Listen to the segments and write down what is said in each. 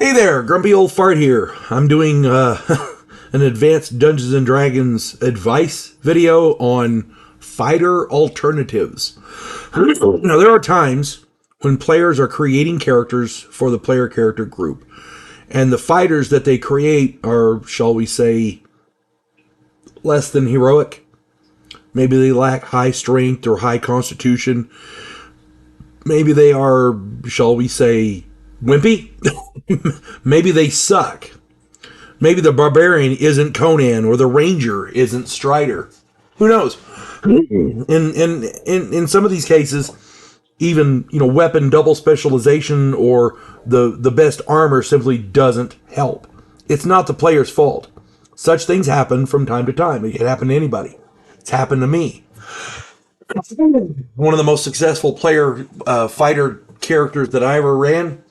Hey there, Grumpy Old Fart here. I'm doing an advanced Dungeons & Dragons advice video on fighter alternatives. Now, there are times when players are creating characters for the player character group, and the fighters that they create are, shall we say, less than heroic. Maybe they lack high strength or high constitution. Maybe they are, shall we say, wimpy. Maybe they suck. Maybe the barbarian isn't Conan or the ranger isn't Strider. Who knows? In some of these cases, even weapon double specialization or the best armor simply doesn't help. It's not the player's fault. Such things happen from time to time. It can happen to anybody. It's happened to me. One of the most successful player fighter characters that I ever ran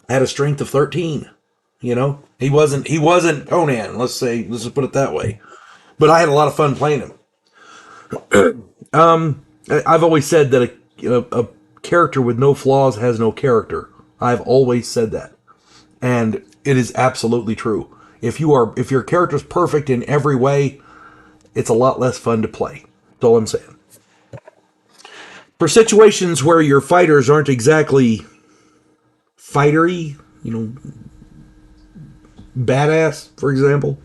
had a strength of 13. He wasn't Conan. Let's just put it that way. But I had a lot of fun playing him. I've always said that a character with no flaws has no character. I've always said that, and it is absolutely true. If your character's perfect in every way, it's a lot less fun to play. That's all I'm saying. For situations where your fighters aren't exactly fightery, badass, for example.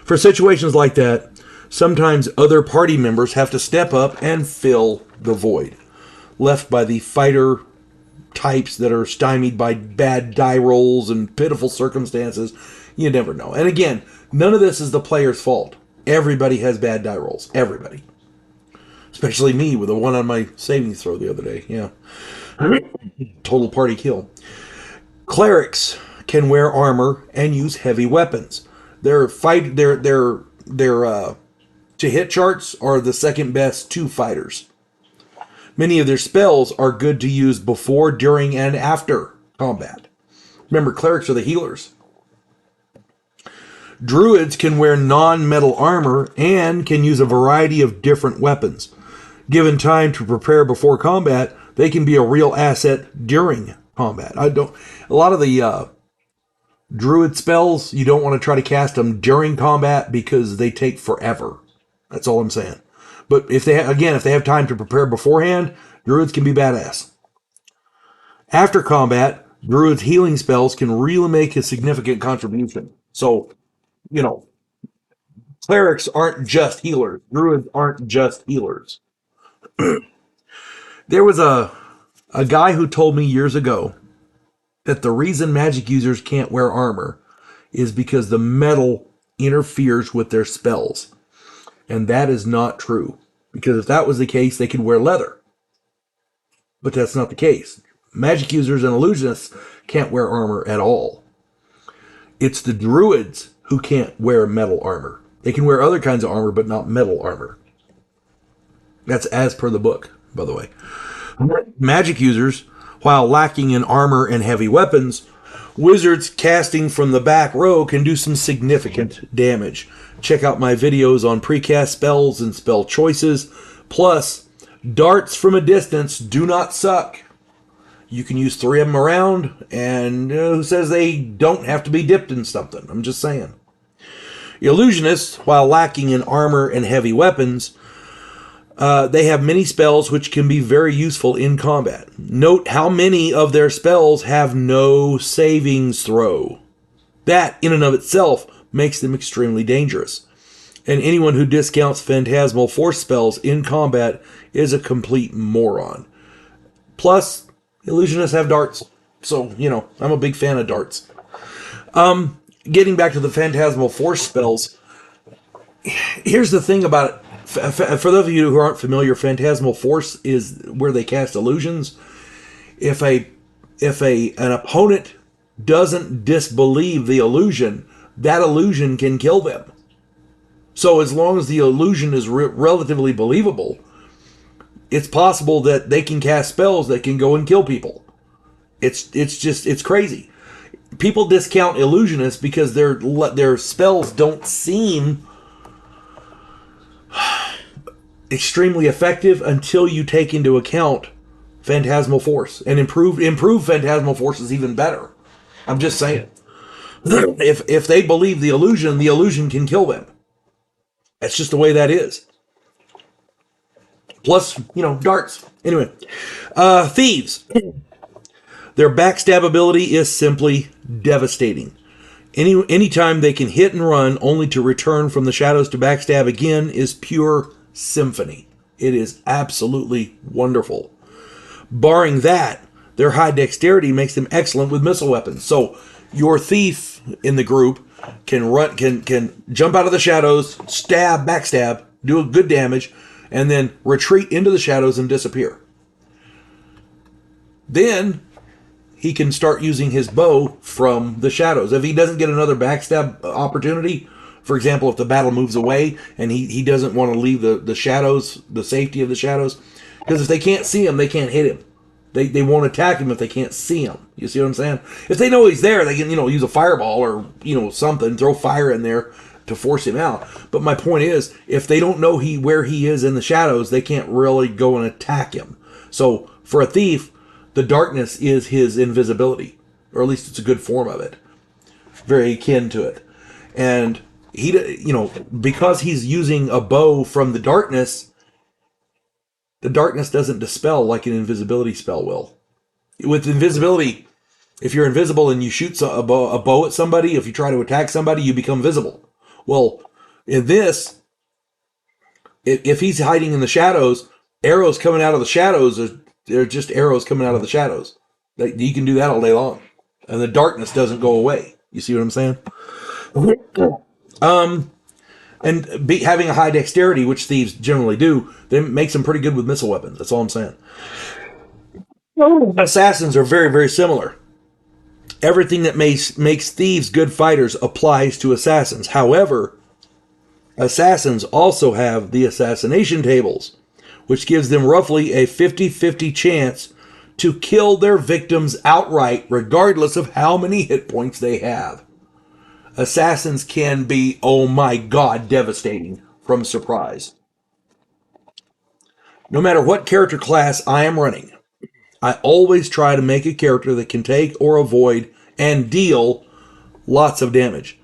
For situations like that, sometimes other party members have to step up and fill the void left by the fighter types that are stymied by bad die rolls and pitiful circumstances. You never know. And again, none of this is the player's fault. Everybody has bad die rolls. Everybody. Especially me with a one on my savings throw the other day. Yeah. Total party kill. Clerics can wear armor and use heavy weapons. Their to hit charts are the second best to fighters. Many of their spells are good to use before, during, and after combat. Remember, clerics are the healers. Druids can wear non-metal armor and can use a variety of different weapons. Given time to prepare before combat, they can be a real asset during combat. A lot of the druid spells, you don't want to try to cast them during combat because they take forever. That's all I'm saying. But if they have time to prepare beforehand, druids can be badass. After combat, druids' healing spells can really make a significant contribution. So, clerics aren't just healers. Druids aren't just healers. There was a guy who told me years ago that the reason magic users can't wear armor is because the metal interferes with their spells. And that is not true. Because if that was the case, they could wear leather. But that's not the case. Magic users and illusionists can't wear armor at all. It's the druids who can't wear metal armor. They can wear other kinds of armor, but not metal armor. That's as per the book, by the way. Magic users, while lacking in armor and heavy weapons, wizards casting from the back row can do some significant damage. Check out my videos on precast spells and spell choices. Plus, darts from a distance do not suck. You can use 3 of them around, and who says they don't have to be dipped in something? I'm just saying. Illusionists, while lacking in armor and heavy weapons, they have many spells which can be very useful in combat. Note how many of their spells have no savings throw. That, in and of itself, makes them extremely dangerous. And anyone who discounts phantasmal force spells in combat is a complete moron. Plus, illusionists have darts. So, I'm a big fan of darts. Getting back to the phantasmal force spells, here's the thing about it. For those of you who aren't familiar, Phantasmal Force is where they cast illusions. If an opponent doesn't disbelieve the illusion, that illusion can kill them. So as long as the illusion is relatively believable, it's possible that they can cast spells that can go and kill people. It's crazy. People discount illusionists because their spells don't seem extremely effective until you take into account Phantasmal Force. And improved Phantasmal Force is even better. I'm just saying. If they believe the illusion can kill them. That's just the way that is. Plus, darts. Anyway, thieves. Their backstab ability is simply devastating. Anytime they can hit and run only to return from the shadows to backstab again is pure symphony. It is absolutely wonderful. Barring that, their high dexterity makes them excellent with missile weapons. So your thief in the group can jump out of the shadows, stab, backstab, do a good damage, and then retreat into the shadows and disappear. Then he can start using his bow from the shadows. If he doesn't get another backstab opportunity, for example, if the battle moves away and he doesn't want to leave the shadows, the safety of the shadows, because if they can't see him, they can't hit him. They won't attack him if they can't see him. You see what I'm saying? If they know he's there, they can, use a fireball or, something, throw fire in there to force him out. But my point is, if they don't know where he is in the shadows, they can't really go and attack him. So for a thief, the darkness is his invisibility, or at least it's a good form of it. Very akin to it. And he, because he's using a bow from the darkness doesn't dispel like an invisibility spell will. With invisibility, if you're invisible and you shoot a bow at somebody, if you try to attack somebody, you become visible. Well, in this, if he's hiding in the shadows, arrows coming out of the shadows they're just arrows coming out of the shadows. You can do that all day long. And the darkness doesn't go away. You see what I'm saying? And having a high dexterity, which thieves generally do, then makes them pretty good with missile weapons. That's all I'm saying. Assassins are very, very similar. Everything that makes thieves good fighters applies to assassins. However, assassins also have the assassination tables, which gives them roughly a 50-50 chance to kill their victims outright, regardless of how many hit points they have. Assassins can be, oh my god, devastating from surprise. No matter what character class I am running, I always try to make a character that can take or avoid and deal lots of damage.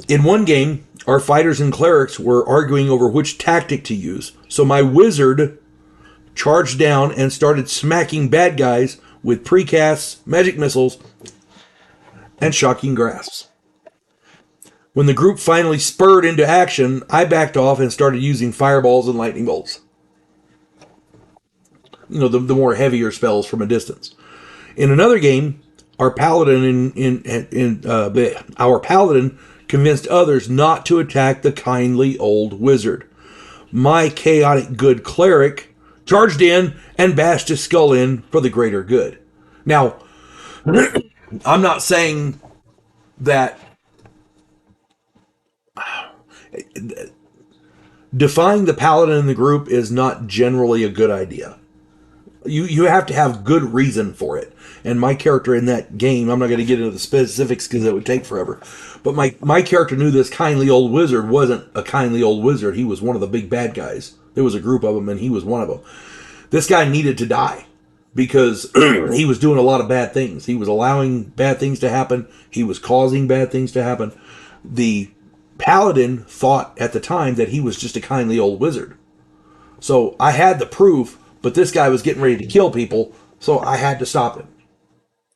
In one game, our fighters and clerics were arguing over which tactic to use, so my wizard charged down and started smacking bad guys with precasts, magic missiles, and shocking grasps. When the group finally spurred into action, I backed off and started using fireballs and lightning bolts. The more heavier spells from a distance. In another game, our paladin convinced others not to attack the kindly old wizard. My chaotic good cleric charged in and bashed his skull in for the greater good. Now, I'm not saying that defying the paladin in the group is not generally a good idea. You have to have good reason for it. And my character in that game, I'm not going to get into the specifics because it would take forever, but my character knew this kindly old wizard wasn't a kindly old wizard. He was one of the big bad guys. There was a group of them, and he was one of them. This guy needed to die because he was doing a lot of bad things. He was allowing bad things to happen. He was causing bad things to happen. The paladin thought at the time that he was just a kindly old wizard. So I had the proof, but this guy was getting ready to kill people, so I had to stop him.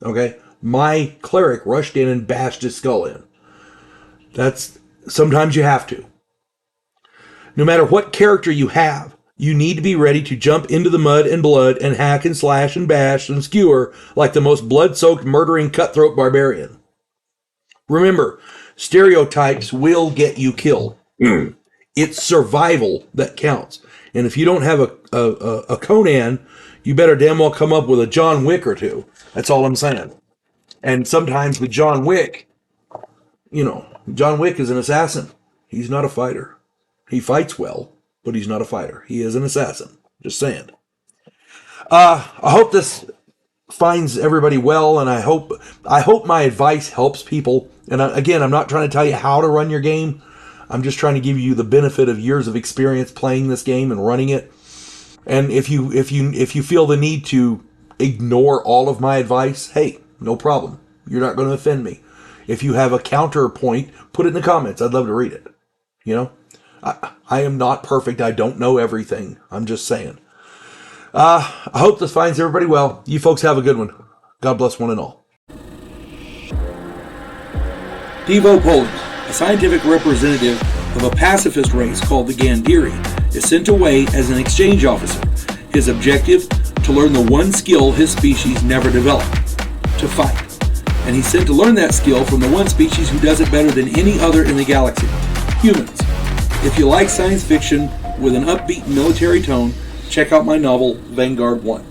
Okay? My cleric rushed in and bashed his skull in. Sometimes you have to. No matter what character you have, you need to be ready to jump into the mud and blood and hack and slash and bash and skewer like the most blood-soaked, murdering, cutthroat barbarian. Remember, stereotypes will get you killed. It's survival that counts. And if you don't have a Conan, you better damn well come up with a John Wick or two. That's all I'm saying. And sometimes with John Wick, John Wick is an assassin. He's not a fighter. He fights well, but he's not a fighter. He is an assassin. Just saying. I hope this finds everybody well, and I hope my advice helps people. And again, I'm not trying to tell you how to run your game. I'm just trying to give you the benefit of years of experience playing this game and running it. And if you feel the need to ignore all of my advice, hey, no problem. You're not going to offend me. If you have a counterpoint, put it in the comments. I'd love to read it. You know, I am not perfect. I don't know everything. I'm just saying. I hope this finds everybody well. You folks have a good one. God bless one and all. Devo Poland, a scientific representative of a pacifist race called the Gandhiri, is sent away as an exchange officer. His objective, to learn the one skill his species never developed, to fight. And he's sent to learn that skill from the one species who does it better than any other in the galaxy, humans. If you like science fiction with an upbeat military tone, check out my novel, Vanguard One.